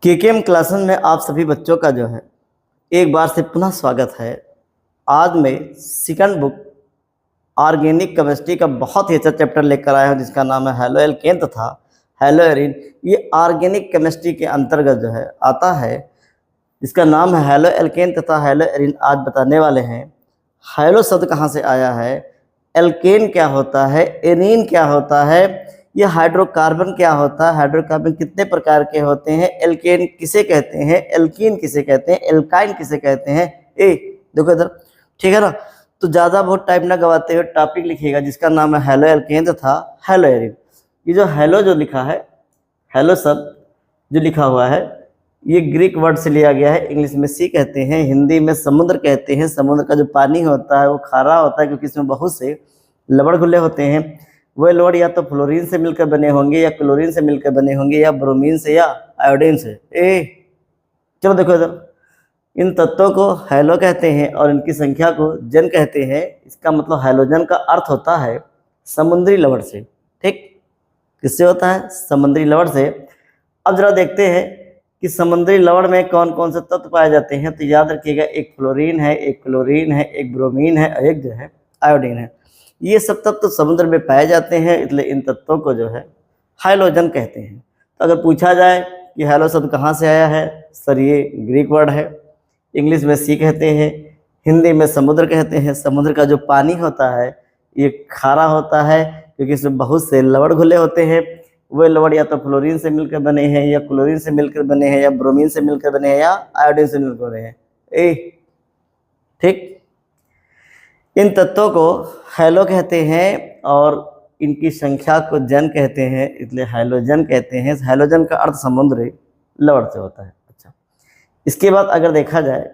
KKM classes में आप सभी बच्चों का जो है एक बार से पुनः स्वागत है। आज मैं सेकंड बुक ऑर्गेनिक केमिस्ट्री का बहुत ही अच्छा चैप्टर लेकर आया हूँ जिसका नाम है हैलो एल्केन तथा हैलो एरीन। ये ऑर्गेनिक केमिस्ट्री के अंतर्गत जो है आता है, जिसका नाम है हैलो एल्केन तथा हैलो एरीन। आज बताने वाले हैं हैलो शब्द कहाँ से आया है, एल्केन क्या होता है, एरीन क्या होता है, ये हाइड्रोकार्बन क्या होता है, हाइड्रोकार्बन कितने प्रकार के होते हैं, एल्केन किसे कहते हैं, एल्कीन किसे कहते हैं, एल्काइन किसे कहते हैं। देखो इधर, ठीक है ना। तो ज़्यादा बहुत टाइम ना गवाते हुए टॉपिक लिखिएगा जिसका नाम है हैलो एल्केन तथा हैलो एरीन। ये जो हैलो जो लिखा है, हैलो शब्द जो लिखा हुआ है, ये ग्रीक वर्ड से लिया गया है। इंग्लिश में सी कहते हैं, हिंदी में समुद्र कहते हैं। समुद्र का जो पानी होता है वो खारा होता है क्योंकि इसमें बहुत से लवण घुले होते हैं। वह लवण या तो फ्लोरीन से मिलकर बने होंगे या क्लोरीन से मिलकर बने होंगे या ब्रोमीन से या आयोडीन से। चलो देखो इधर, इन तत्वों को हैलो कहते हैं और इनकी संख्या को जन कहते हैं। इसका मतलब हैलोजन का अर्थ होता है समुद्री लवण से। ठीक, किससे होता है? समुद्री लवण से। अब जरा देखते हैं कि समुद्री लवण में कौन कौन से तत्व पाए जाते हैं। तो याद रखिएगा, एक फ्लोरीन है, एक क्लोरीन है, एक ब्रोमीन है और एक जो है आयोडीन है। ये सब तत्व समुद्र में पाए जाते हैं, इसलिए इन तत्वों को जो है हैलोजन कहते हैं। तो अगर पूछा जाए कि हैलो शब्द कहाँ से आया है, सर ये ग्रीक वर्ड है। इंग्लिश में सी कहते हैं, हिंदी में समुद्र कहते हैं। समुद्र का जो पानी होता है ये खारा होता है क्योंकि इसमें बहुत से लवण घुले होते हैं। वे लवण या तो फ्लोरीन से मिलकर बने हैं या क्लोरीन से मिलकर बने हैं या ब्रोमीन से मिलकर बने हैं या आयोडीन से मिलकर बने हैं। ठीक, इन तत्वों को हैलो कहते हैं और इनकी संख्या को जन कहते हैं, इसलिए हैलोजन कहते हैं। हैलोजन का अर्थ समुद्री लवण से होता है। अच्छा, इसके बाद अगर देखा जाए,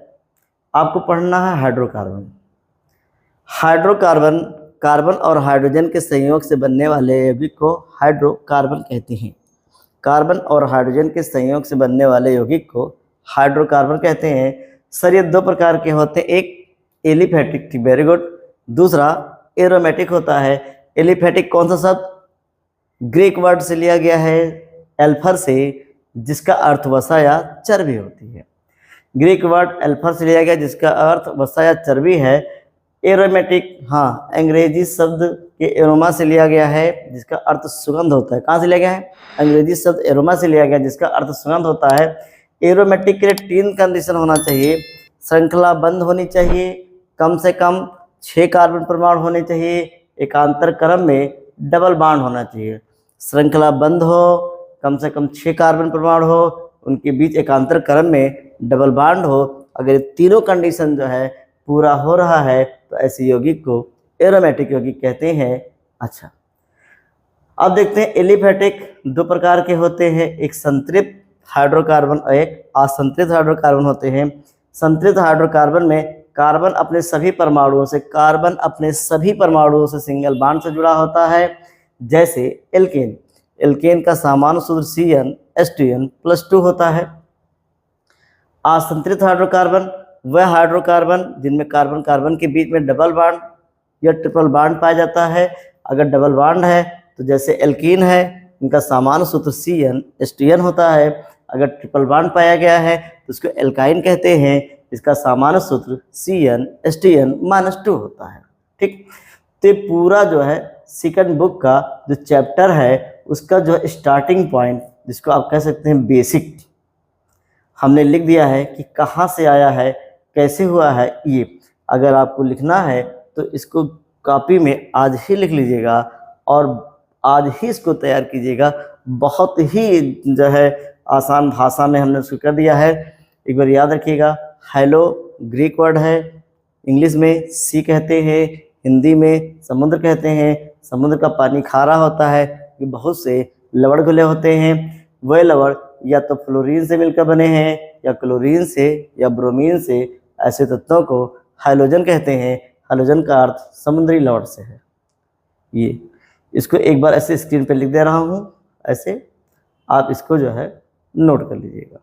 आपको पढ़ना है हाइड्रोकार्बन। हाइड्रोकार्बन कार्बन और हाइड्रोजन के संयोग से बनने वाले यौगिक को हाइड्रोकार्बन कहते हैं। कार्बन और हाइड्रोजन के संयोग से बनने वाले यौगिक को हाइड्रोकार्बन कहते हैं। सर ये दो प्रकार के होते हैं, एक एलिफेटिक, वेरी गुड, दूसरा एरोमेटिक होता है। एलिफेटिक कौन सा शब्द? ग्रीक वर्ड से लिया गया है, एल्फर से, जिसका अर्थ वसा या चर्बी होती है। ग्रीक वर्ड एल्फर से लिया गया जिसका अर्थ वसा या चर्बी है। एरोमेटिक, हाँ, अंग्रेजी शब्द के एरोमा से लिया गया है जिसका अर्थ सुगंध होता है। कहाँ से लिया गया है? अंग्रेजी शब्द एरोमा से लिया गया जिसका अर्थ सुगंध होता है। एरोमेटिक के लिए 3 कंडीशन होना चाहिए। श्रृंखला बंद होनी चाहिए, कम से कम 6 कार्बन परमाणु होने चाहिए, एकांतर क्रम में डबल बॉन्ड होना चाहिए। श्रृंखला बंद हो, कम से कम 6 कार्बन परमाणु हो, उनके बीच एकांतर क्रम में डबल बॉन्ड हो। अगर तीनों कंडीशन जो है पूरा हो रहा है तो ऐसे यौगिक को एरोमेटिक यौगिक कहते हैं। अच्छा, अब देखते हैं एलिफेटिक 2 प्रकार के होते हैं, एक संतृप्त हाइड्रोकार्बन और एक असंतृप्त हाइड्रोकार्बन होते हैं। संतृप्त हाइड्रोकार्बन में कार्बन अपने सभी परमाणुओं से सिंगल बॉन्ड से जुड़ा होता है, जैसे एल्केन। एल्केन का सामान्य सूत्र CnH2n+2 होता है। असंतृप्त हाइड्रोकार्बन वह हाइड्रोकार्बन जिनमें कार्बन कार्बन के बीच में डबल बॉन्ड या ट्रिपल बॉन्ड पाया जाता है। अगर डबल बॉन्ड है तो जैसे एल्कीन है, इनका सामान्य सूत्र CnH2n होता है। अगर ट्रिपल बॉन्ड पाया गया है तो उसको एल्काइन कहते हैं, इसका सामान्य सूत्र CnH2n-2 होता है। ठीक, तो ये पूरा जो है सेकंड बुक का जो चैप्टर है उसका जो स्टार्टिंग पॉइंट, जिसको आप कह सकते हैं बेसिक, हमने लिख दिया है कि कहाँ से आया है, कैसे हुआ है। ये अगर आपको लिखना है तो इसको कॉपी में आज ही लिख लीजिएगा और आज ही इसको तैयार कीजिएगा। बहुत ही जो है आसान भाषा में हमने उसको कर दिया है। एक बार याद रखिएगा, हैलो ग्रीक वर्ड है, इंग्लिश में सी कहते हैं, हिंदी में समुद्र कहते हैं। समुद्र का पानी खारा होता है कि बहुत से लवण घुले होते हैं। वह लवण या तो फ्लोरीन से मिलकर बने हैं या क्लोरीन से या ब्रोमीन से। ऐसे तत्वों को हैलोजन कहते हैं। हैलोजन का अर्थ समुद्री लवण से है। ये इसको एक बार ऐसे स्क्रीन पे लिख दे रहा हूँ, ऐसे आप इसको जो है नोट कर लीजिएगा।